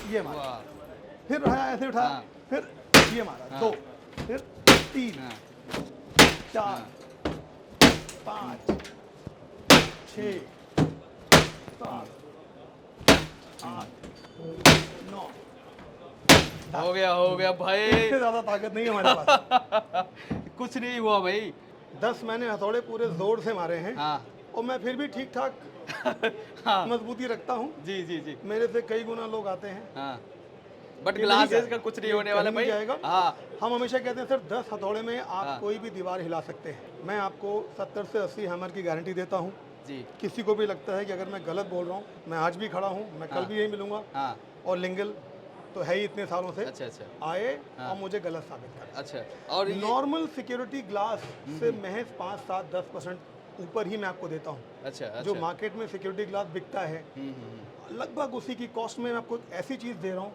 ये मारा, वाह, फिर उठाया ऐसे उठाया, हाँ। फिर ये मारा, 2, फिर 3, हाँ, 4, 5, 6, 7, 8, 9। हो गया भाई। इससे ज़्यादा ताकत नहीं है हमारे पास। कुछ नहीं हुआ भाई। 10 मैंने हथौड़े पूरे जोर से मारे हैं हाँ और मैं फिर भी ठीक ठाक हाँ मजबूती रखता हूँ। जी जी जी मेरे से कई गुना लोग आते हैं। हाँ, बट ये नहीं ग्लासेस जाएगा, का कुछ नहीं ये होने वाला कहीं नहीं भाई। जाएगा। हाँ हम हमेशा कहते हैं सर 10 हथौड़े में आप हाँ। कोई भी दीवार हिला सकते हैं। मैं आपको 70 से 80 हैमर की गारंटी देता हूँ। जी किसी को भी लगता है कि अगर मैं गलत बोल रहा हूँ, मैं आज भी खड़ा हूँ, मैं कल हाँ। भी यही मिलूंगा। हाँ, और लिंगल तो है ही इतने सालों से, अच्छा अच्छा आए हाँ। और मुझे गलत साबित करें। अच्छा। और ये नॉर्मल सिक्योरिटी ग्लास से महज 5, 7, 10% ऊपर ही मैं आपको देता हूँ। अच्छा जो अच्छा मार्केट में सिक्योरिटी ग्लास बिकता है लगभग उसी की कॉस्ट में मैं आपको एक ऐसी चीज़ दे रहा हूँ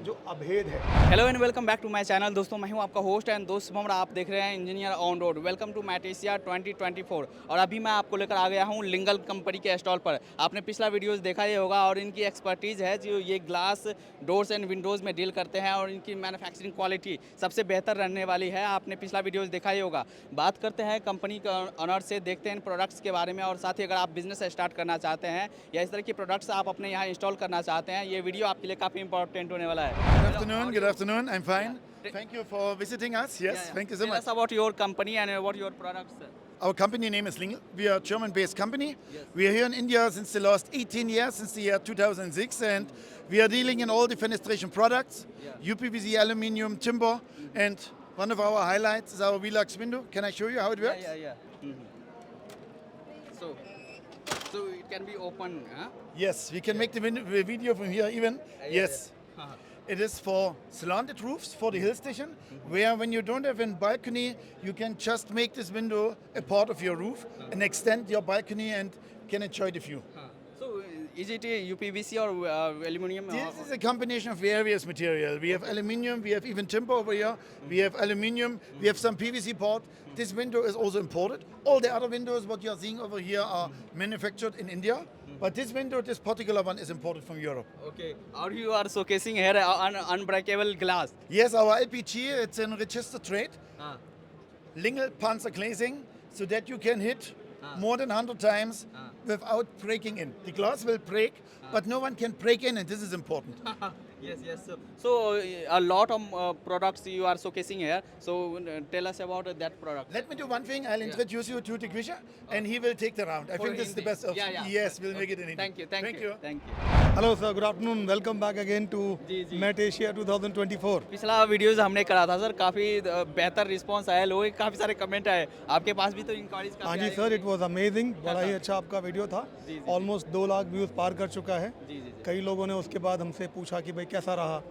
जो अभेद है। Hello and welcome back to my channel. दोस्तों मैं हूं आपका होस्ट एंड दोस्त शुभम, आप देख रहे हैं engineer on road. Welcome to MAT Asia 2024। और अभी मैं आपको लेकर आ गया हूं लिंगल कंपनी के स्टॉल पर। आपने पिछला वीडियोस देखा ही होगा और इनकी एक्सपर्टीज़ है जो ये ग्लास डोर्स एंड विंडोज़ में डील करते हैं और इनकी मैन्युफैक्चरिंग क्वालिटी सबसे बेहतर रहने वाली है। आपने पिछला वीडियोज़ देखा ही होगा। बात करते हैं कंपनी के ऑनर से, देखते हैं प्रोडक्ट्स के बारे में और साथ ही अगर आप बिजनेस स्टार्ट करना चाहते हैं या इस तरह की प्रोडक्ट्स आप अपने यहाँ इंस्टॉल करना चाहते हैं, ये वीडियो आपके लिए काफ़ी इंपॉर्टेंट होने वाला है। Good afternoon. Good afternoon. I'm fine. Thank you for visiting us. Yes, thank you so Tell much. us about your company and what your products. Our company name is Lingel. We are a German-based company. Yes. We are here in India since the last 18 years, since the year 2006, and we are dealing in all the fenestration products, Yeah. UPVC, aluminium, timber, and one of our highlights is our Velux window. Can I show you how it works? Yeah. So it can be open, huh? Yes, we can make the video from here even. Yes. Yeah. It is for slanted roofs for the hill station, where when you don't have a balcony, you can just make this window a part of your roof and extend your balcony and can enjoy the view. So is it a UPVC or aluminum? This is a combination of various material. We have aluminium, we have even timber over here, we have aluminium, we have some PVC part. This window is also imported. All the other windows, what you are seeing over here, are manufactured in India. But this window, this particular one, is imported from Europe. Okay. Or you are showcasing here unbreakable glass. Yes, our LPG, it's in registered trade. हाँ. Lingel Panzer glazing, so that you can hit more than 100 times without breaking in. The glass will break, but no one can break in, and this is important. Yes. So a lot of products you are showcasing here. So tell us about that product. Let me do one thing. I'll introduce you to Tikvisha, and he will take the round. I For think this is the Hindi. best of. Yeah. Yes, we'll make it in Hindi. Thank you. Thank you. Hello sir, good afternoon, welcome back again to जी, जी। MAT Asia 2024। पिछला videos हमने करा था sir, काफ़ी बेहतर response आया, लोगों के काफ़ी सारे कमेंट आए। आपके पास भी तो इंक्वायरीज हाँ जी सर, इट वाज अमेजिंग, बड़ा ही अच्छा आपका वीडियो था। जी, जी, ऑलमोस्ट 2 लाख व्यूज़ पार कर चुका है। जी। कई लोगों ने उसके बाद हमसे पूछा कि भाई कैसा रहा।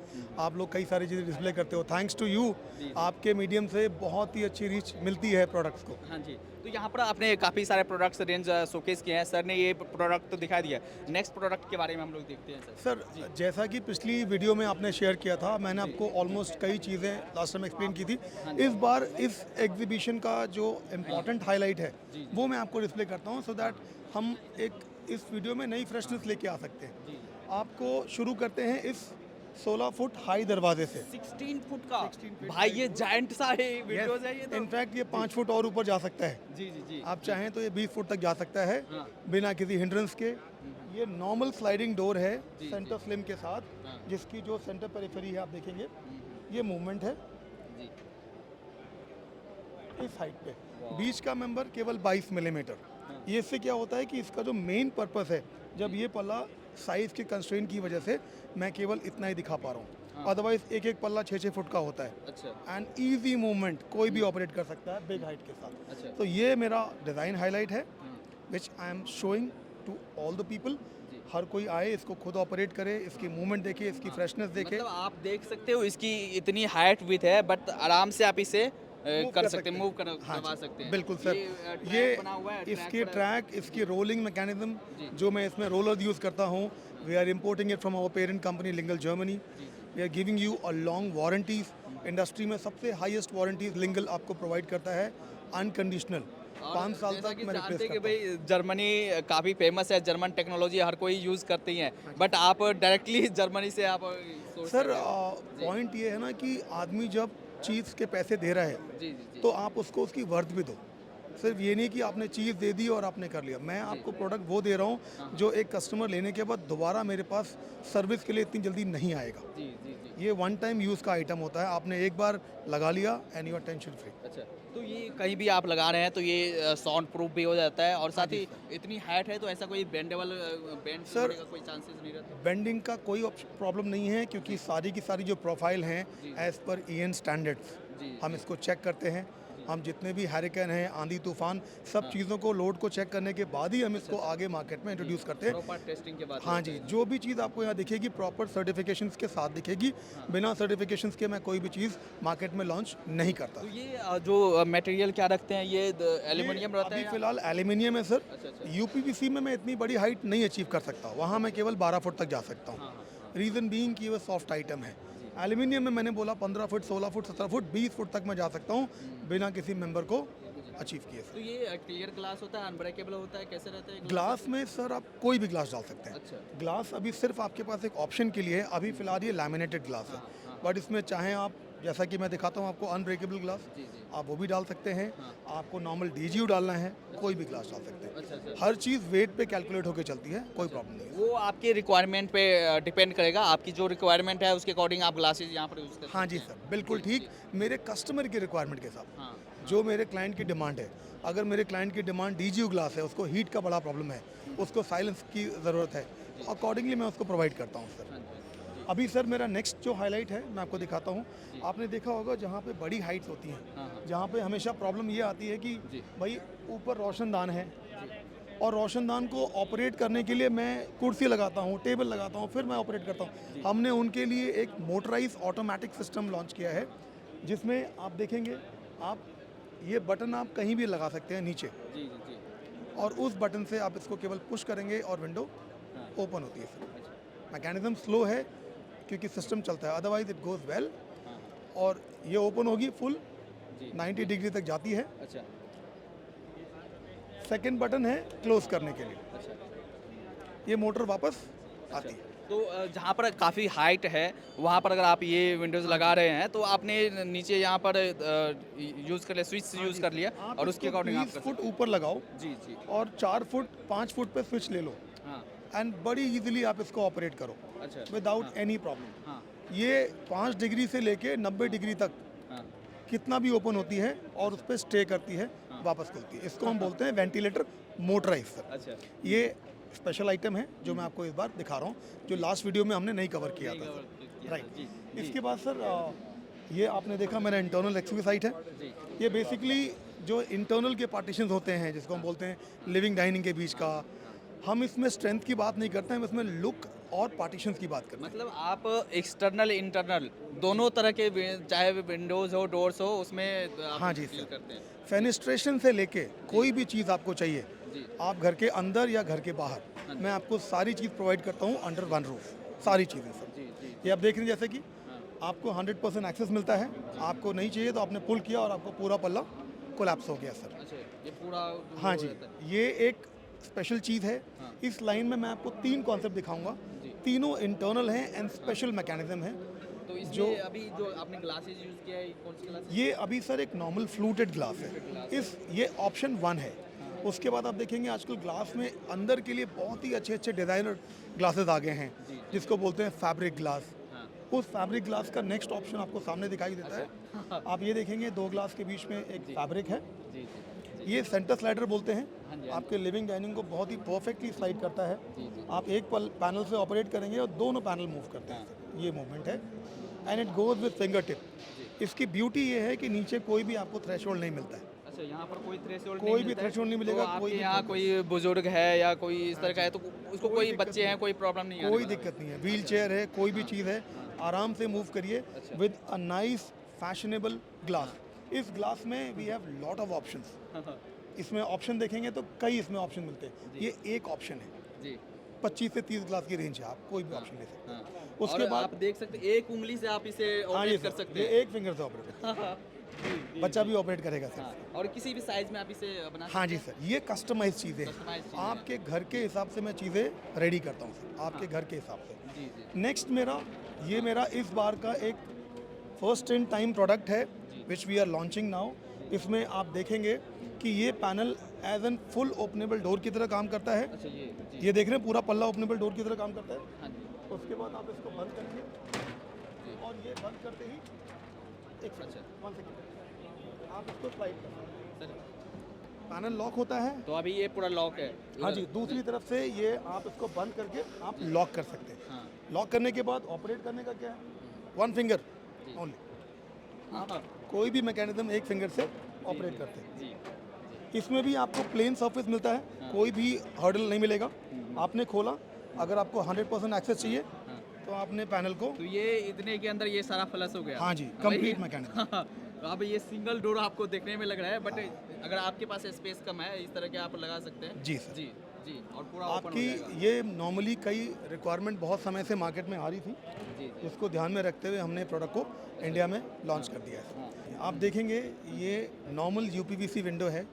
आप लोग कई सारी चीज़ें डिस्प्ले करते हो, थैंक्स टू यू। आपके मीडियम से बहुत ही अच्छी रीच मिलती है प्रोडक्ट्स को। हाँ जी। तो यहाँ पर आपने काफ़ी सारे प्रोडक्ट्स रेंज शोकेस किए हैं। सर ने ये प्रोडक्ट तो दिखा दिया, नेक्स्ट प्रोडक्ट के बारे में हम लोग देखते हैं सर। सर जैसा कि पिछली वीडियो में आपने शेयर किया था, मैंने आपको ऑलमोस्ट कई चीज़ें लास्ट टाइम एक्सप्लेन की थी। इस बार इस एग्जीबिशन का जो इम्पोर्टेंट हाईलाइट है वो मैं आपको डिस्प्ले करता हूँ, सो दैट हम एक इस वीडियो में नई फ्रेशनेस लेके आ सकते हैं। आपको शुरू करते हैं इस 16 फुट हाई दरवाजे से। 16 फुट का भाई, ये जायंट सा है विंडोज है ये तो। इनफैक्ट ये 5 फुट और ऊपर जा सकता है। जी। आप चाहें तो ये 20 फुट तक जा सकता है बिना किसी हिंड्रेंस के। ये नॉर्मल स्लाइडिंग डोर है सेंटर स्लिम के साथ, जिसकी जो सेंटर पेरिफेरी है आप देखेंगे ये मूवमेंट है इस हाइट पे। बीच का मेंबर केवल 22 मिलीमीटर। ये इससे क्या होता है कि इसका जो मेन पर्पस है, जब ये पल्ला साइज के कंस्ट्रेंट की वजह से मैं केवल इतना ही दिखा पा रहा हूँ, अदरवाइज एक पल्ला 6-6 फुट का होता है। अच्छा। एंड ईजी मूवमेंट कोई भी ऑपरेट कर सकता है बिग हाइट के साथ। अच्छा। तो ये मेरा डिज़ाइन हाईलाइट है which I am showing to all the people. हर कोई आए, इसको खुद ऑपरेट करे, इसकी मूवमेंट देखे, इसकी फ्रेशनेस देखे। मतलब आप देख सकते हो इसकी इतनी हाइट विथ है, बट आराम से आप इसे कर सकते हैं, मूव करवा सकते हैं। बिल्कुल सर, ये इसके ट्रैक, इसकी रोलिंग मैकेनिज्म जो मैं इसमें रोलर यूज़ करता हूँ, we are importing it from our parent company Lingel Germany. We are giving you a long warranties. Industry में सबसे हाईएस्ट वारंटीज लिंगल आपको प्रोवाइड करता है, अनकंडीशनल। और 5 साल जैसा तक कि मैं जानते रिप्लेस हैं कि करता हूँ। भाई जर्मनी काफ़ी फेमस है, जर्मन टेक्नोलॉजी हर कोई यूज़ करती है, बट आप डायरेक्टली जर्मनी से आप सोर्स कर सर रहे हो। पॉइंट ये है ना कि आदमी जब चीज़ के पैसे दे रहा है जी जी जी तो आप उसको उसकी वर्थ भी दो। सिर्फ ये नहीं कि आपने चीज़ दे दी और आपने कर लिया। मैं आपको प्रोडक्ट वो दे रहा हूँ जो एक कस्टमर लेने के बाद दोबारा मेरे पास सर्विस के लिए इतनी जल्दी नहीं आएगा। जी जी जी। ये वन टाइम यूज़ का आइटम होता है, आपने एक बार लगा लिया and you are tension free. अच्छा, तो ये कहीं भी आप लगा रहे हैं तो ये साउंड प्रूफ भी हो जाता है, और साथ ही इतनी हाइट है तो ऐसा कोई बेंडेबल बेंड सर, होने का कोई चांसेस नहीं रहता। बेंडिंग का कोई प्रॉब्लम नहीं है क्योंकि सारी की सारी जो प्रोफाइल हैं एज़ पर EN स्टैंडर्ड्स जी, हम इसको चेक करते हैं। हम जितने भी हैरिकेन हैं, आंधी तूफान, सब चीज़ों को लोड को चेक करने के बाद ही हम इसको आगे मार्केट में इंट्रोड्यूस करते हैं। प्रॉपर टेस्टिंग के बाद। हाँ जी, जो भी चीज़ आपको यहाँ दिखेगी प्रॉपर सर्टिफिकेशंस के साथ दिखेगी। बिना सर्टिफिकेशंस के मैं कोई भी चीज़ मार्केट में लॉन्च नहीं करता। तो ये जो मटेरियल क्या रखते हैं, ये एल्यूमिनियम रहता अभी है फिलहाल एल्यूमिनियम है सर। अच्छा, अच्छा। यूपीवीसी में मैं इतनी बड़ी हाइट नहीं अचीव कर सकता, वहाँ मैं केवल 12 फुट तक जा सकता हूँ। रीज़न बीइंग कि वो सॉफ्ट आइटम है। एल्यूमिनियम में मैंने बोला 15 फुट, 16 फुट, 17 फुट, 20 फुट तक मैं जा सकता हूँ बिना किसी मेंबर को अचीव किए। तो ये क्लियर ग्लास होता है, अनब्रेकेबल होता है, कैसे रहता है ग्लास में सर आप कोई भी ग्लास डाल सकते हैं। अच्छा। ग्लास अभी सिर्फ आपके पास एक ऑप्शन के लिए है, अभी फिलहाल ये लैमिनेटेड ग्लास है, बट इसमें चाहें आप, जैसा कि मैं दिखाता हूँ आपको अनब्रेकेबल ग्लास, जी जी। आप वो भी डाल सकते हैं। आपको नॉर्मल DGU डालना है, कोई भी ग्लास डाल सकते हैं। अच्छा अच्छा। हर चीज़ वेट पे कैलकुलेट होकर चलती है, कोई प्रॉब्लम नहीं है। वो आपके रिक्वायरमेंट पे डिपेंड करेगा, आपकी जो रिक्वायरमेंट है उसके अकॉर्डिंग आप ग्लासेस यहाँ पर यूज़ कर सकते हाँ जी हैं। सर, बिल्कुल ठीक। मेरे कस्टमर की रिक्वायरमेंट के हिसाब, हाँ जो मेरे क्लाइंट की डिमांड है। अगर मेरे क्लाइंट की डिमांड DGU ग्लास है, उसको हीट का बड़ा प्रॉब्लम है, उसको साइलेंस की ज़रूरत है, अकॉर्डिंगली मैं उसको प्रोवाइड करता हूँ सर। हाँ जी। अभी सर मेरा नेक्स्ट जो हाईलाइट है मैं आपको दिखाता हूँ। आपने देखा होगा जहाँ पे बड़ी हाइट्स होती हैं, हाँ। जहाँ पे हमेशा प्रॉब्लम ये आती है कि जी। भाई ऊपर रोशनदान है और रोशनदान को ऑपरेट करने के लिए मैं कुर्सी लगाता हूँ, टेबल लगाता हूँ, फिर मैं ऑपरेट करता हूँ। हमने उनके लिए एक मोटराइज ऑटोमेटिक सिस्टम लॉन्च किया है, जिसमें आप देखेंगे, आप ये बटन आप कहीं भी लगा सकते हैं नीचे, जी जी जी। और उस बटन से आप इसको केवल पुश करेंगे और विंडो ओपन होती है सर। मैकेनिज्म स्लो है क्योंकि सिस्टम चलता है, अदरवाइज इट गोज़ वेल। और ये ओपन होगी फुल, 90 डिग्री तक जाती है। अच्छा सेकंड बटन है क्लोज करने के लिए, अच्छा। ये मोटर वापस आती है। तो जहाँ पर काफ़ी हाइट है वहाँ पर अगर आप ये विंडोज़ लगा रहे हैं तो आपने नीचे यहाँ पर यूज़ कर लिया, स्विच यूज़ कर लिया, आप और उसके इसको अकॉर्डिंग आप 20 कर फुट ऊपर लगाओ सकते। जी जी। और 4 फुट 5 फुट पे स्विच ले लो हाँ एंड बड़ी इजीली आप इसको ऑपरेट करो अच्छा। Without any problem. हाँ ये 5 डिग्री से लेके 90 डिग्री तक हाँ। कितना भी ओपन होती है और उस पर स्टे करती है, वापस खुलती है। इसको हम बोलते हैं वेंटिलेटर मोटराइज सर। अच्छा। ये स्पेशल आइटम है जो मैं आपको इस बार दिखा रहा हूँ, जो लास्ट वीडियो में हमने नहीं कवर किया था। राइट। इसके बाद सर ये आपने देखा मेरा इंटरनल एक्सवी साइट है। ये बेसिकली जो इंटरनल के पार्टीशंस होते हैं, जिसको हम बोलते हैं लिविंग डाइनिंग के बीच का, हम इसमें स्ट्रेंथ की बात नहीं करते हैं, हम इसमें लुक और पार्टीशंस की बात करते हैं। मतलब आप एक्सटर्नल इंटरनल दोनों तरह के चाहे विंडोज़ हो, डोर्स हो, उसमें आप हाँ जी फील सर। करते हैं। फेनिस्ट्रेशन से लेके कोई भी चीज़ आपको चाहिए, जी। आप घर के अंदर या घर के बाहर, मैं आपको सारी चीज़ प्रोवाइड करता हूँ अंडर वन रूफ, सारी चीज़ें सर। जी जी। ये आप देख रहे हैं जैसे कि आपको 100% एक्सेस मिलता है। आपको नहीं चाहिए तो आपने पुल किया और आपको पूरा पल्ला कोलैप्स हो गया सर। अच्छा, ये पूरा हाँ वो जी, रहता है। ये एक स्पेशल चीज़ है। इस लाइन में मैं आपको 3 कॉन्सेप्ट दिखाऊंगा, तीनों इंटरनल हैं एंड स्पेशल मैकेनिज्म है। तो इसमें अभी जो आपने ग्लासेस यूज़ किया है, कौन सी ग्लासेस? ये अभी सर एक नॉर्मल फ्लूटेड ग्लास है, ये ऑप्शन 1 है। उसके बाद आप देखेंगे आजकल ग्लास में अंदर के लिए बहुत ही अच्छे अच्छे डिज़ाइनर ग्लासेस आ गए हैं, जिसको बोलते हैं फैब्रिक ग्लास। उस फैब्रिक ग्लास का नेक्स्ट ऑप्शन आपको सामने दिखाई देता है। आप ये देखेंगे 2 ग्लास के बीच में एक फैब्रिक है, जी जी। ये सेंटर स्लाइडर बोलते हैं। आपके लिविंग डाइनिंग को बहुत ही परफेक्टली स्लाइड करता है। आप एक पैनल से ऑपरेट करेंगे और दोनों पैनल मूव करते हैं, ये मूवमेंट है and it goes with finger tip. इसकी ब्यूटी ये है कि नीचे कोई भी आपको थ्रेशोल्ड नहीं मिलता है। अच्छा, यहाँ पर कोई थ्रेशोल्ड कोई भी थ्रेशोल्ड नहीं मिलेगा। तो कोई आपके भी यहाँ कोई बुजुर्ग है या कोई इस तरह का है तो उसको कोई बच्चे हैं, कोई प्रॉब्लम नहीं है? कोई दिक्कत नहीं है। व्हील चेयर है, कोई भी चीज़ है, आराम से मूव करिए with a nice fashionable glass. इस ग्लास में we have lot of options. इसमें ऑप्शन देखेंगे तो कई इसमें ऑप्शन मिलते हैं, ये एक ऑप्शन है। जी। 25 से 30 ग्लास की रेंज है, आप कोई भी ऑप्शन ले सकते हैं। हाँ। उसके और बाद आप देख सकते हैं एक उंगली से आप इसे हाँ, ये ऑपरेट कर सकते ये हैं। एक फिंगर से ऑपरेट। बच्चा भी ऑपरेट करेगा सर। हाँ, और किसी भी साइज में आप इसे बना हाँ जी सर, ये कस्टमाइज चीज़ें Customized हैं, चीज़ें हैं। आपके घर के हिसाब से मैं चीज़ें रेडी करता हूँ सर, आपके घर के हिसाब से। जी जी नेक्स्ट मेरा इस बार का एक फर्स्ट इन टाइम प्रोडक्ट है which we are launching now. इसमें आप देखेंगे कि ये panel as an full openable door की तरह काम करता है। अच्छा जी ये देख रहे हैं पूरा पल्ला ओपनेबल डोर की तरह काम करता है। हाँ जी उसके बाद आप इसको बंद करेंगे और ये बंद करते ही एक सेकंड, अच्छा। 1 सेकंड, आप इसको स्लाइड करें, सर, पैनल लॉक होता है। तो अभी ये पूरा लॉक है। हाँ जी, दूसरी तरफ से ये आप इसको बंद करके आप लॉक कर सकते हैं। हाँ लॉक करने के बाद ऑपरेट करने का क्या है, 1 फिंगर ओनली। हाँ कोई भी मैकेनिज्म एक फिंगर से ऑपरेट करते हैं। जी इसमें भी आपको प्लेन सरफेस मिलता है, कोई भी हर्डल नहीं मिलेगा। आपने खोला, अगर आपको 100% एक्सेस चाहिए हाँ। तो आपने पैनल को, तो ये इतने के अंदर ये सारा फ्लश हो गया। हाँ जी, अब कंप्लीट ये- मैकेनिज्म। तो अब ये सिंगल डोर आपको देखने में लग रहा है, बट अगर आपके पास स्पेस कम है इस तरह के आप लगा सकते हैं। जी सर। जी जी, और पूरा ओपन हो आपकी जाएगा। ये नॉर्मली कई रिक्वायरमेंट बहुत समय से मार्केट में आ रही थी, जी जी उसको ध्यान में रखते हुए हमने प्रोडक्ट को इंडिया में लॉन्च कर दिया है। हाँ। आप देखेंगे ये नॉर्मल यूपीवीसी विंडो है,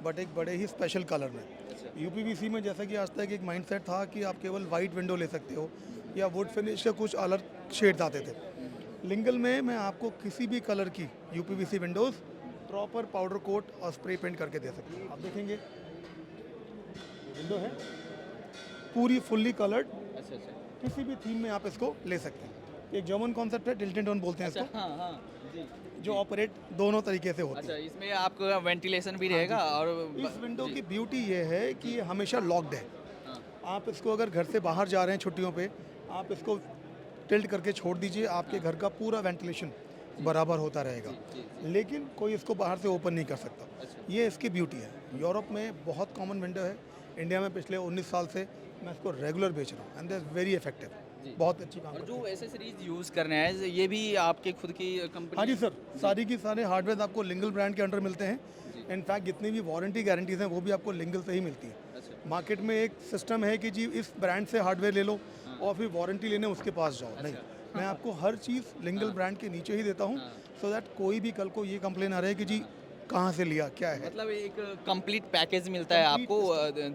बट एक बड़े ही स्पेशल कलर में। अच्छा। यूपीवीसी में जैसा कि आज तक एक माइंडसेट था कि आप केवल वाइट विंडो ले सकते हो या वुड फिनिश के कुछ अलग शेड्स आते थे। लिंगल में मैं आपको किसी भी कलर की UPVC windows proper powder coat और स्प्रे पेंट करके दे सकते हैं। आप देखेंगे विंडो है पूरी फुल्ली कलर्ड, अच्छा अच्छा किसी भी थीम में आप इसको ले सकते हैं। एक जर्मन कॉन्सेप्ट है, टिल्ट एंड टर्न बोलते हैं अच्छा इसको, हाँ हाँ जी। जो ऑपरेट दोनों तरीके से होती अच्छा, है। इसमें आपका वेंटिलेशन भी रहेगा और इस विंडो की ब्यूटी ये है कि ये हमेशा लॉक्ड है। हाँ। आप इसको अगर घर से बाहर जा रहे हैं छुट्टियों पे, आप इसको टिल्ट करके छोड़ दीजिए, आपके घर का पूरा वेंटिलेशन बराबर होता रहेगा। जी लेकिन कोई इसको बाहर से ओपन नहीं कर सकता। अच्छा। ये इसकी ब्यूटी है। यूरोप में बहुत कॉमन विंडो है, इंडिया में पिछले 19 साल से मैं इसको रेगुलर बेच रहा हूँ एंड दे वेरी इफेक्टिव, बहुत अच्छी काम और करती जो है। एसेसरीज यूज़ कर रहे हैं ये भी आपके खुद की कंपनी? हाँ जी सर, सारी की सारे हार्डवेयर आपको लिंगल ब्रांड के अंडर मिलते हैं। इनफैक्ट जितनी भी वारंटी गारंटीज हैं वो भी आपको लिंगल से ही मिलती है। अच्छा मार्केट में एक सिस्टम है कि जी इस ब्रांड से हार्डवेयर ले लो और फिर वारंटी लेने उसके पास जाओ, नहीं, मैं आपको हर चीज़ लिंगल ब्रांड के नीचे ही देता हूँ, सो दैट कोई भी कल को ये कंप्लेन आ रहा है कि जी कहाँ से लिया, क्या है। मतलब एक कंप्लीट पैकेज मिलता है आपको,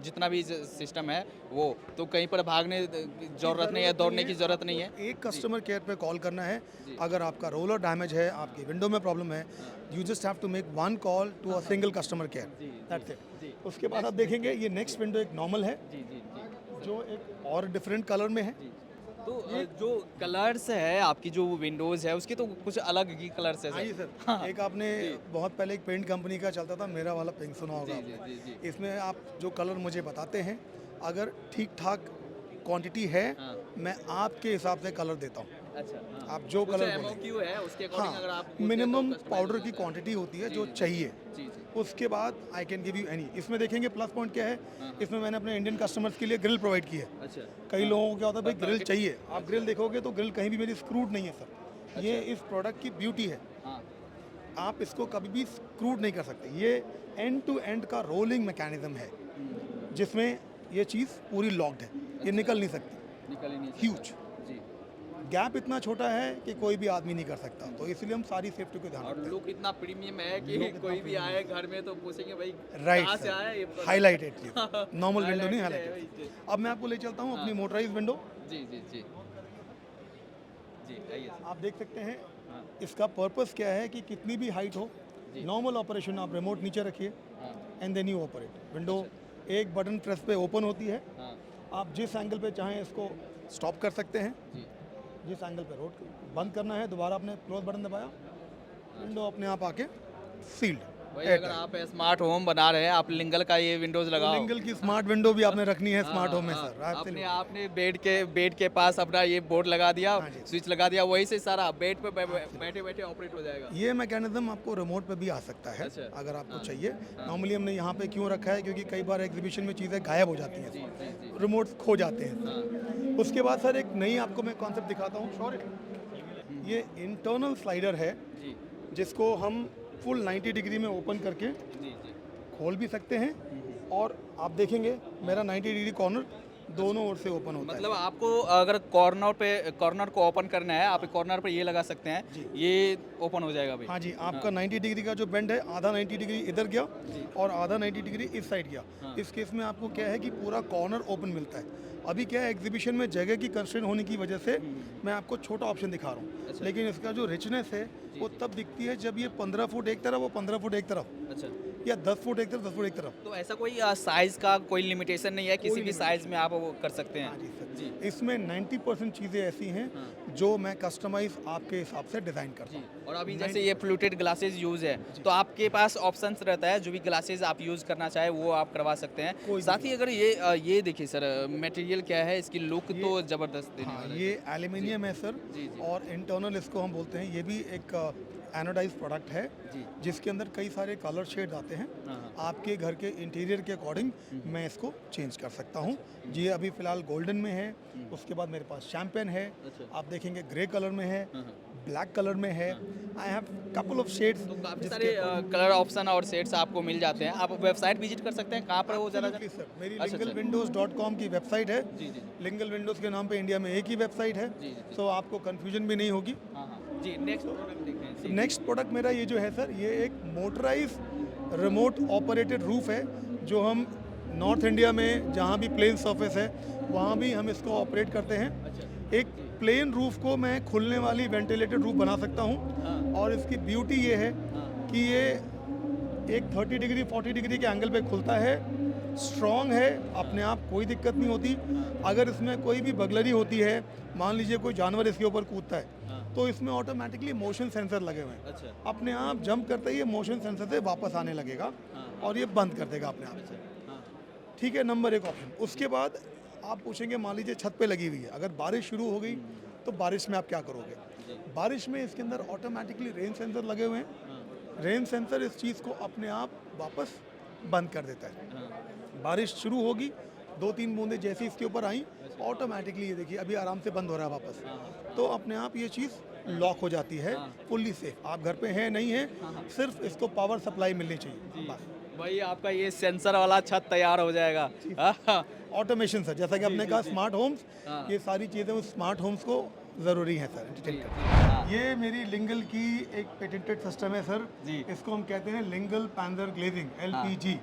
जितना भी सिस्टम है वो, तो कहीं पर भागने की जरूरत नहीं है, दौड़ने की जरूरत नहीं है। एक कस्टमर केयर पे कॉल करना है। अगर आपका रोलर डैमेज है, आपकी विंडो में प्रॉब्लम है, you just have to make one call to a single customer care, that's it. उसके बाद आप देखेंगे ये नेक्स्ट विंडो एक नॉर्मल है, जी जी जी जो एक और डिफरेंट कलर में है। तो जो कलर्स है आपकी जो विंडोज़ है उसकी तो कुछ अलग ही कलर्स है हाँ जी सर, एक आपने बहुत पहले एक पेंट कंपनी का चलता था, मेरा वाला पिंक, सुना होगा आपने। जी इसमें आप जो कलर मुझे बताते हैं, अगर ठीक ठाक क्वांटिटी है, हाँ। मैं आपके हिसाब से कलर देता हूँ। अच्छा हाँ। आप जो कुछ कलर MOQ है उसके अकॉर्डिंग अगर आप हाँ, पूछते हैं तो मिनिमम customize पाउडर हो की जाता है। क्वांटिटी होती है जो चाहिए। जी जी उसके बाद I can give you any. इसमें देखेंगे प्लस पॉइंट क्या है, इसमें मैंने अपने इंडियन कस्टमर्स के लिए ग्रिल प्रोवाइड की है। अच्छा कई लोगों को क्या होता है भाई ग्रिल चाहिए, आप ग्रिल देखोगे तो ग्रिल कहीं भी मेरी स्क्रूड नहीं है सर। ये इस प्रोडक्ट की ब्यूटी है, हाँ आप इसको कभी भी स्क्रूड नहीं कर सकते। ये एंड टू एंड का रोलिंग मैकेनिज्म है, जिसमें ये चीज़ पूरी लॉक्ड है, ये निकल नहीं सकती। निकल ही नहीं सकता। ह्यूज जी। गैप इतना छोटा है कि कोई भी आदमी नहीं कर सकता, तो इसलिए हम सारी सेफ्टी को ध्यान और रखते लुक इतना प्रीमियम है कि कोई भी आए घर में तो पूछेंगे भाई हैं। कहाँ से आया ये right, product? Highlighted normal window नहीं, Highlighted है हाईलाइटेड। अब मैं आपको ले चलता हूँ अपनी मोटराइज विंडो। जी जी जी जी आइए। आप देख सकते हैं हाँ। इसका पर्पस क्या है कि कितनी भी हाइट हो, नॉर्मल ऑपरेशन आप रिमोट नीचे रखिए हाँ and then you operate. Window एक बटन प्रेस पे ओपन होती है, हाँ आप जिस एंगल पे चाहें इसको स्टॉप कर सकते हैं, जी जिस एंगल पे रोड बंद करना है दोबारा आपने क्लोज बटन दबाया, विंडो अपने आप आके सील्ड। भाई अगर आप स्मार्ट होम बना रहे हैं आप लिंगल का ये विंडोज लगाओ। लिंगल की स्मार्ट विंडो भी आपने रखनी है स्मार्ट होम में हाँ, सर। आपने Absolutely। आपने बेड के पास अपना ये बोर्ड लगा दिया, हाँ जी। स्विच लगा दिया, वही से सारा बेड पे बैठे बैठे ऑपरेट हो जाएगा। ये मैकेनिज्म आपको रिमोट पे भी आ सकता है अच्छा। अगर आपको चाहिए। नॉर्मली हमने यहाँ पे क्यों रखा है, क्योंकि कई बार एग्जीबिशन में चीज़ें गायब हो जाती जी हैं, जी जी रिमोट खो जाते हैं। हाँ उसके बाद सर एक नई आपको मैं कॉन्सेप्ट दिखाता हूँ। सॉरी, ये इंटरनल स्लाइडर है, जी जिसको हम फुल 90 डिग्री में ओपन करके जी जी खोल भी सकते हैं, और आप देखेंगे मेरा 90 डिग्री कॉर्नर दोनों ओर से ओपन होता मतलब आपको अगर कॉर्नर को ओपन करना है, आप कॉर्नर पे ये लगा सकते हैं, ये ओपन हो जाएगा भाई। है। हाँ जी, आपका 90 डिग्री का जो बेंड है, आधा 90 डिग्री इधर गया और आधा 90 डिग्री इस साइड गया। इस केस में आपको क्या है कि पूरा कॉर्नर ओपन मिलता है। अभी क्या है, एग्जीबिशन में जगह की कंस्ट्रेंट होने की वजह से मैं आपको छोटा ऑप्शन दिखा रहा हूँ, लेकिन इसका जो रिचनेस है वो तब दिखती है जब ये 15 फुट एक तरफ, वो 15 फुट एक तरफ, अच्छा, या 10 फुट एक तरफ, 10 फुट एक तरफ। तो ऐसा कोई साइज का कोई लिमिटेशन नहीं है, किसी भी साइज में आप वो कर सकते हैं? हाँ जी सर, इसमें 90% चीज़ें ऐसी हैं जो मैं कस्टमाइज आपके हिसाब से डिज़ाइन करता हूँ। और अभी जैसे ये फ्लूटेड ग्लासेस यूज़ है, तो आपके पास ऑप्शंस रहता है, जो भी ग्लासेस आप यूज़ करना चाहे वो आप करवा सकते हैं। साथ ही अगर ये देखिए सर, मटेरियल क्या है, इसकी लुक तो ज़बरदस्त देने वाला है। ये एल्यूमिनियम है सर, और इंटरनल इसको हम बोलते हैं, ये भी एक एनोडाइज प्रोडक्ट है जिसके अंदर कई सारे कलर शेड्स आते हैं। आपके घर के इंटीरियर के अकॉर्डिंग मैं इसको चेंज कर सकता हूँ। जी, अभी फ़िलहाल गोल्डन में है, उसके बाद मेरे पास शैम्पेन है, आप देखेंगे ग्रे कलर में है, ब्लैक कलर में है। I have couple of shades. तो काफ़ी सारे कलर ऑप्शन और सेट्स आपको मिल जाते हैं। आप वेबसाइट विजिट कर सकते हैं, कहाँ पर वो ज़्यादा? सर, मेरी lingelwindows.com की वेबसाइट है। लिंगल विंडोज़ के नाम पे इंडिया में एक ही वेबसाइट है, तो आपको कन्फ्यूजन भी नहीं होगी। जी, नेक्स्ट प्रोडक्ट देखते हैं। नेक्स्ट प्रोडक्ट मेरा ये जो है सर, ये एक मोटराइज रिमोट ऑपरेटेड रूफ है, जो हम नॉर्थ इंडिया में जहाँ भी प्लेन सरफेस है वहाँ भी हम इसको ऑपरेट करते हैं। एक प्लेन रूफ को मैं खुलने वाली वेंटिलेटेड रूफ बना सकता हूँ, और इसकी ब्यूटी ये है कि ये एक 30 डिग्री 40 डिग्री के एंगल पे खुलता है, स्ट्रॉन्ग है, अपने आप कोई दिक्कत नहीं होती। अगर इसमें कोई भी बगलरी होती है, मान लीजिए कोई जानवर इसके ऊपर कूदता है, तो इसमें ऑटोमेटिकली मोशन सेंसर लगे हुए हैं। अपने आप जंप करते ही ये मोशन सेंसर से वापस आने लगेगा और ये बंद कर देगा अपने आप से। ठीक है, नंबर एक ऑप्शन। उसके बाद आप पूछेंगे, मान लीजिए छत पे लगी हुई है, अगर बारिश शुरू हो गई तो बारिश में आप क्या करोगे? बारिश में इसके अंदर ऑटोमेटिकली रेन सेंसर लगे हुए हैं। रेन सेंसर इस चीज़ को अपने आप वापस बंद कर देता है। बारिश शुरू होगी, 2-3 बूंदें जैसे इसके ऊपर आई, ऑटोमेटिकली ये देखिए अभी आराम से बंद हो रहा है वापस, तो अपने आप ये चीज़ लॉक हो जाती है, फुल्ली सेफ। आप घर पे हैं नहीं है, सिर्फ इसको पावर सप्लाई मिलनी चाहिए बस। भाई आपका ये सेंसर वाला छत तैयार हो जाएगा। ऑटोमेशन सर, जैसा कि आपने कहा स्मार्ट होम्स, ये सारी चीज़ें उस स्मार्ट होम्स को ज़रूरी हैं सर एंटरटेन करना। ये मेरी लिंगल की एक पेटेंटेड सिस्टम है सर, इसको हम कहते हैं लिंगल पैनर ग्लेजिंग, LPG।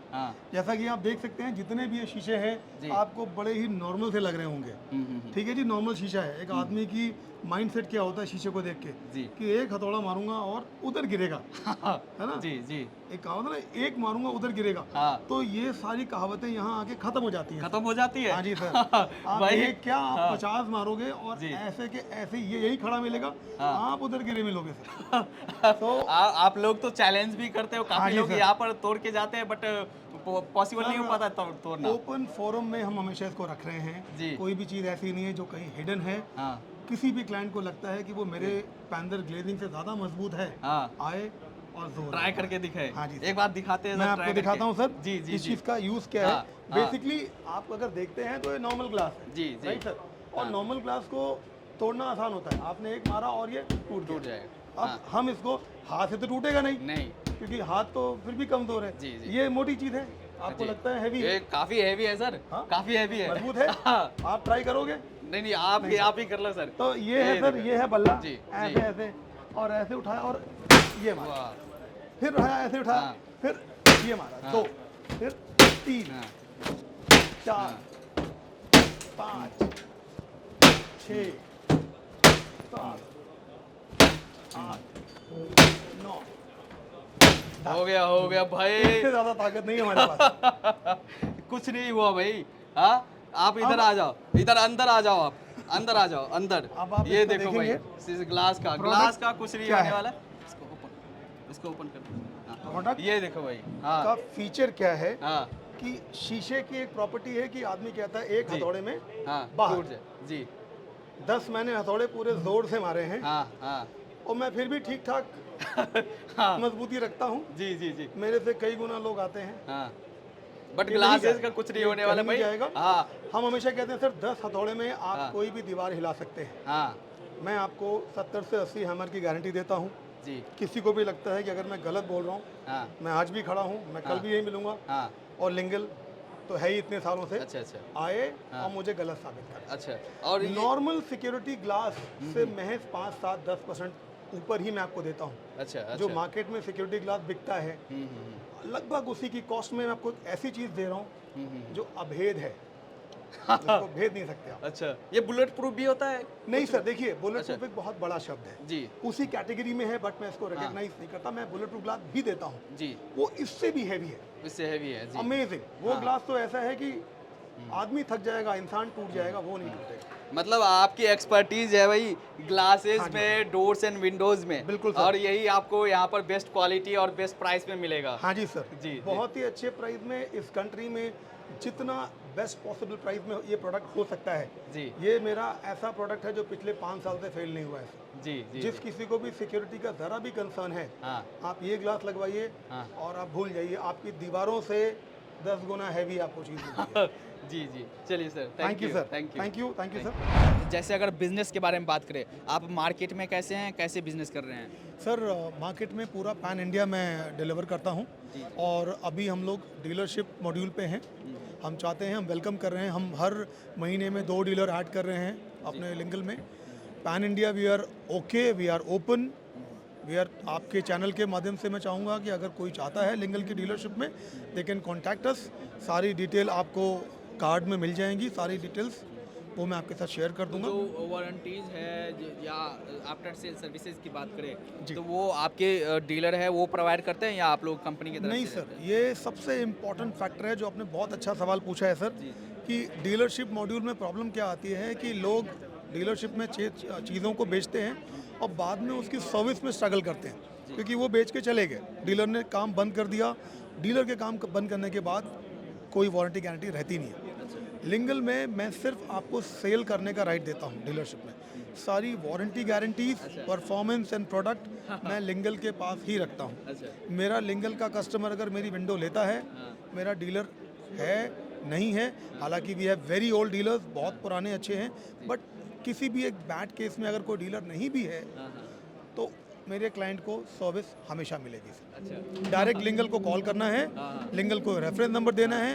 जैसा कि आप देख सकते हैं, जितने भी ये शीशे हैं आपको बड़े ही नॉर्मल से लग रहे होंगे। ठीक है जी, नॉर्मल शीशा है। एक आदमी की माइंडसेट क्या होता है शीशे को देख के कि एक हथौड़ा मारूंगा और उधर गिरेगा, है ना? जी जी, एक कहावत है ना, एक मारूंगा उधर गिरेगा। तो ये सारी कहावतें यहाँ आके खत्म हो जाती हैं। खत्म हो जाती है। हाँ जी सर। आप एक क्या, आप 50 मारोगे और ऐसे के ऐसे ये यही खड़ा मिलेगा, आप उधर गिरे मिलोगे सर। तो आप लोग तो चैलेंज भी करते हो, काफी लोग यहाँ पर तोड़ के जाते हैं, बट पॉसिबल नहीं हो पाता तोड़ना। ओपन फोरम में हम हमेशा इसको रख रहे हैं। कोई भी चीज़ ऐसी नहीं है जो कहीं हिडन है। किसी भी क्लाइंट को लगता है कि वो मेरे पैनर ग्लेजिंग से ज़्यादा मजबूत है, आए और जोर ट्राई करके दिखाए। हाँ जी, एक बात दिखाते हैं, मैं आपको दिखाता हूँ सर। जी जी, इस चीज़ का यूज़ क्या है। बेसिकली आप अगर देखते हैं तो ये नॉर्मल ग्लास है, जी जी राइट सर। और नॉर्मल ग्लास को तोड़ना आसान होता है, आपने एक मारा और ये टूट जाएगा। अब हम इसको हाथ से तो टूटेगा नहीं, क्योंकि हाथ तो फिर भी कमजोर है। ये मोटी चीज़ है, आपको लगता है हैवी? ये काफी हैवी है सर, काफी हैवी है, मजबूत है। आप ट्राई करोगे? नहीं, आप ही कर लो सर। तो ये है सर, ये है बल्ला, ऐसे ऐसे और ऐसे उठाया और ये मारा, फिर उठाया ऐसे उठाया, फिर ये मारा, 2, फिर 3, 4, 5, 6, 7, 8, 9। हो गया भाई, इससे ज्यादा ताकत नहीं है हमारे पास। कुछ नहीं हुआ भाई। हाँ, आप इधर आ जाओ, इधर अंदर आ जाओ, आप अंदर आ जाओ, अंदर। अब आप ये इसको देखो भाई, देखेंगे। ग्लास का कुछ नहीं होने वाला। इसको ओपन कर दो। प्रोडक्ट ये देखो भाई, का फीचर क्या है हाँ कि शीशे की एक प्रॉपर्टी है कि आदमी कहता है एक हथौड़े में हाँ, बाहर टूट जाए। जी 10 मैंने हथौड़े पूरे जोर से मारे हैं, हाँ और मैं फिर भी ठीक ठाक मजबूती रखता हूँ। जी जी जी, मेरे से कई गुना लोग आते हैं, हाँ, बट ये नहीं ग्लासेस जाएगा। का कुछ नहीं ये होने वाला कहीं भाई। नहीं जाएगा। हाँ हम हमेशा कहते हैं सर 10 हथौड़े में आप कोई भी दीवार हिला सकते हैं। हाँ मैं आपको 70 से 80 हैमर की गारंटी देता हूँ। जी किसी को भी लगता है कि अगर मैं गलत बोल रहा हूँ, हाँ मैं आज भी खड़ा हूँ, मैं कल भी यही मिलूंगा। हाँ और लिंगल तो है ही इतने सालों से, अच्छा अच्छा आए और मुझे गलत साबित कर। अच्छा। और ये नॉर्मल सिक्योरिटी ग्लास से महज 5-7-10% ऊपर ही मैं आपको देता हूँ। अच्छा जो अच्छा मार्केट में सिक्योरिटी ग्लास बिकता है लगभग उसी की कॉस्ट में मैं आपको एक ऐसी चीज़ दे रहा हूँ जो अभेद है, जिसको भेद नहीं सकते आप। अच्छा, ये बुलेट प्रूफ भी होता है? नहीं सर, देखिए बुलेट प्रूफ एक बहुत बड़ा शब्द है, जी उसी कैटेगरी में है, बट मैं इसको रिकॉग्नाइज नहीं करता। मैं बुलेट प्रूफ ग्लास भी देता हूँ, जी, वो इससे भी हैवी है, इससे हैवी है जी। अमेजिंग। वो ग्लास तो ऐसा है कि आदमी थक जाएगा, इंसान टूट जाएगा, वो नहीं टूटेगा। मतलब आपकी एक्सपर्टीज है भाई ग्लासेस में, डोर्स एंड विंडोज में। बिल्कुल सर। और यही आपको यहाँ पर बेस्ट क्वालिटी और बेस्ट प्राइस में मिलेगा। हाँ जी सर, जी, बहुत ही अच्छे प्राइस में इस कंट्री में जितना बेस्ट पॉसिबल प्राइस में ये प्रोडक्ट हो सकता है। जी ये मेरा ऐसा प्रोडक्ट है जो पिछले 5 साल से फेल नहीं हुआ है सर। जी जी जिस किसी को भी सिक्योरिटी का ज़रा भी कंसर्न है, हाँ आप ये ग्लास लगवाइए हाँ। और आप भूल जाइए, आपकी दीवारों से 10 गुना हैवी आपको चीज़ मिलती है। जी जी, चलिए sir, thank you sir, thank you. Thank you, thank you sir. जैसे अगर बिजनेस के बारे में बात करें, आप मार्केट में कैसे हैं, कैसे बिजनेस कर रहे हैं? सर मार्केट में पूरा पैन इंडिया मैं डिलीवर करता हूँ और अभी हम लोग डीलरशिप मॉड्यूल पे हैं। हम चाहते हैं, हम वेलकम कर रहे हैं, हम हर महीने में 2 डीलर ऐड कर रहे हैं अपने लिंगल में। Pan India we are okay, we are open, we are. आपके चैनल के माध्यम से मैं चाहूँगा कि अगर कोई चाहता है लिंगल की डीलरशिप में, दे कैन कॉन्टैक्ट अस। सारी डिटेल आपको कार्ड में मिल जाएंगी, सारी डिटेल्स वो मैं आपके साथ शेयर कर दूंगा। जो वारंटीज है या आफ्टर सेल सर्विसेज की बात जी। करें तो वो आपके डीलर है वो प्रोवाइड करते हैं या आप लोग कंपनी की तरफ नहीं से सर, रहते हैं? ये सबसे इम्पॉर्टेंट फैक्टर है जो आपने बहुत अच्छा सवाल पूछा है सर, कि डीलरशिप मॉड्यूल में प्रॉब्लम क्या आती है कि लोग डीलरशिप में चीज़ों को बेचते हैं और बाद में उसकी सर्विस में स्ट्रगल करते हैं, क्योंकि वो बेच के चले गए, डीलर ने काम बंद कर दिया। डीलर के काम बंद करने के बाद कोई वारंटी गारंटी रहती नहीं है। लिंगल में मैं सिर्फ आपको सेल करने का राइट देता हूँ डीलरशिप में। सारी warranty guarantees, performance and product मैं लिंगल के पास ही रखता हूँ। अच्छा मेरा लिंगल का कस्टमर अगर मेरी विंडो लेता है, मेरा डीलर है नहीं है, हालांकि we have very old dealers, बहुत पुराने अच्छे हैं, बट किसी भी एक बैड केस में अगर कोई डीलर नहीं भी है तो मेरे क्लाइंट को सर्विस हमेशा मिलेगी सर। अच्छा डायरेक्ट लिंगल को कॉल करना है, लिंगल को रेफरेंस नंबर देना है,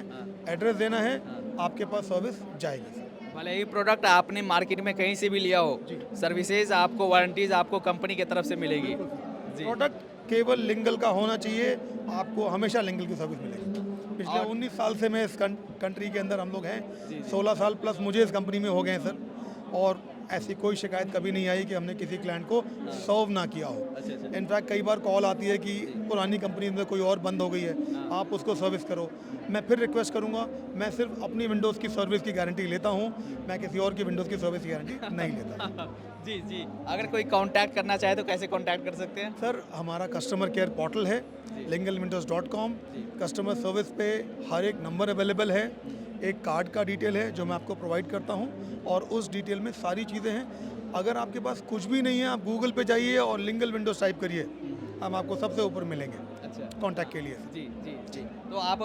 एड्रेस देना है, आपके पास सर्विस जाएगी सर। भले ही प्रोडक्ट आपने मार्केट में कहीं से भी लिया हो, सर्विसेज आपको, वारंटीज आपको कंपनी की तरफ से मिलेगी जी। प्रोडक्ट केवल लिंगल का होना चाहिए, आपको हमेशा लिंगल की सर्विस मिलेगी। पिछले 19 साल से मैं इस कंट्री के अंदर हम लोग हैं, 16 साल प्लस मुझे इस कंपनी में हो गए हैं सर, और ऐसी कोई शिकायत कभी नहीं आई कि हमने किसी क्लाइंट को सर्व ना किया हो। अच्छा इनफैक्ट कई बार कॉल आती है कि पुरानी कंपनी में कोई और बंद हो गई है, आप उसको सर्विस करो। मैं फिर रिक्वेस्ट करूंगा, मैं सिर्फ अपनी विंडोज़ की सर्विस की गारंटी लेता हूं, मैं किसी और की विंडोज़ की सर्विस की गारंटी नहीं लेता। जी जी, अगर कोई कांटेक्ट करना चाहे तो कैसे कांटेक्ट कर सकते हैं? सर हमारा कस्टमर केयर पोर्टल है lingalwindows.com। कस्टमर सर्विस पे हर एक नंबर अवेलेबल है, एक कार्ड का डिटेल है जो मैं आपको प्रोवाइड करता हूँ, और उस डिटेल में सारी चीज़ें हैं। अगर आपके पास कुछ भी नहीं है, आप गूगल पे जाइए और लिंगल विंडोज टाइप करिए, हम आपको सबसे ऊपर मिलेंगे अच्छा कॉन्टैक्ट के लिए। जी जी जी, तो आप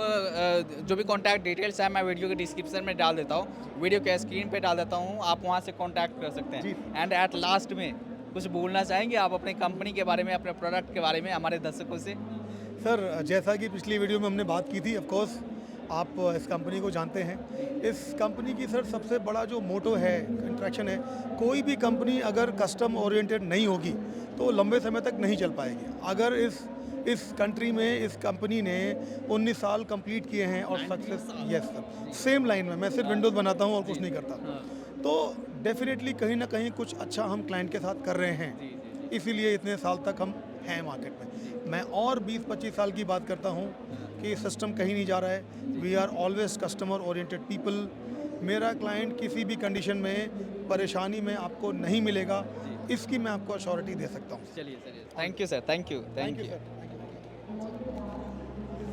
जो भी कॉन्टैक्ट डिटेल्स है मैं वीडियो के डिस्क्रिप्शन में डाल देता हूँ, वीडियो के स्क्रीन पे डाल देता हूँ, आप वहाँ से कॉन्टैक्ट कर सकते हैं। एंड एट लास्ट में कुछ बोलना चाहेंगे आप अपनी कंपनी के बारे में, अपने प्रोडक्ट के बारे में हमारे दर्शकों से? सर जैसा कि पिछली वीडियो में हमने बात की थी, ऑफ कोर्स आप इस कंपनी को जानते हैं। इस कंपनी की सर सबसे बड़ा जो मोटो है, इंट्रैक्शन है, कोई भी कंपनी अगर कस्टम ओरिएंटेड नहीं होगी तो लंबे समय तक नहीं चल पाएगी। अगर इस कंट्री में इस कंपनी ने 19 साल कंप्लीट किए हैं और success, yes sir, same line में मैं सिर्फ विंडोज़ बनाता हूँ और कुछ नहीं करता, तो डेफिनेटली कहीं ना कहीं कुछ अच्छा हम क्लाइंट के साथ कर रहे हैं, इसीलिए इतने साल तक हम हैं मार्केट में। मैं और 20-25 साल की बात करता हूँ कि सिस्टम कहीं नहीं जा रहा है। We are always customer oriented people. मेरा क्लाइंट किसी भी कंडीशन में, परेशानी में आपको नहीं मिलेगा, इसकी मैं आपको अश्योरिटी दे सकता हूँ। चलिए चलिए, thank you sir, thank you thank you.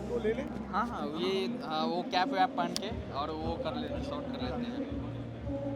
तो ले लें। हाँ हाँ, ये वो कैप वैप पहन के और वो कर लेते हैं, शॉर्ट कर लेते हैं।